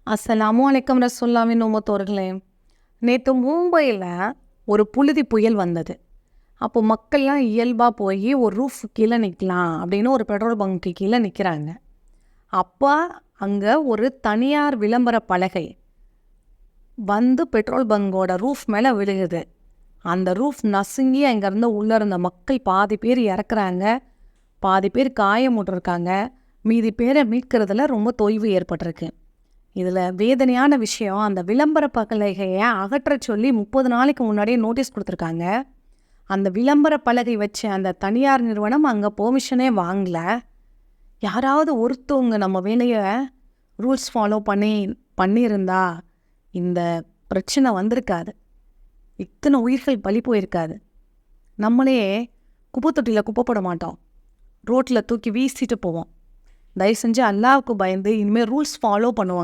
அஸ்ஸலாமு அலைக்கும் ரசூலுல்லாஹின் உம்மத்தோர்களே. நேற்று மும்பையில் ஒரு புழுதி புயல் வந்தது. அப்போ மக்கள்லாம் இயல்பாக போய் ஒரு ரூஃப் கீழே நிற்கலாம் அப்படின்னு ஒரு பெட்ரோல் பங்க்கு கீழே நிற்கிறாங்க. அப்போ அங்கே ஒரு தனியார் விளம்பர பலகை வந்து பெட்ரோல் பங்கோட ரூஃப் மேலே விழுகுது. அந்த ரூஃப் நசுங்கி அங்கேருந்து உள்ளே இருந்த மக்கள் பாதி பேர் இறக்குறாங்க, பாதி பேர் காயமுற்றிருக்காங்க, மீதி பேரை மீட்கிறதுல ரொம்ப தொய்வு ஏற்பட்டிருக்கு. இதில் வேதனையான விஷயம், அந்த விளம்பர பலகையை அகற்ற சொல்லி 30 நாளைக்கு முன்னாடியே நோட்டீஸ் கொடுத்துருக்காங்க. அந்த விளம்பர பலகை வச்ச அந்த தனியார் நிறுவனம் அங்கே பெர்மிஷனே வாங்கல. யாராவது ஒருத்தவங்க நம்ம வேலையை ரூல்ஸ் ஃபாலோ பண்ணியிருந்தா இந்த பிரச்சனை வந்திருக்காது, இத்தனை உயிர்கள் பலி போயிருக்காது. நம்மளே குப்பை தொட்டியில் குப்பை போட மாட்டோம், ரோட்டில் தூக்கி வீசிட்டு போவோம். தயவு செஞ்சு அல்லாஹ்வுக்கு பயந்து இனிமேல் ரூல்ஸ் ஃபாலோ பண்ணுவாங்க.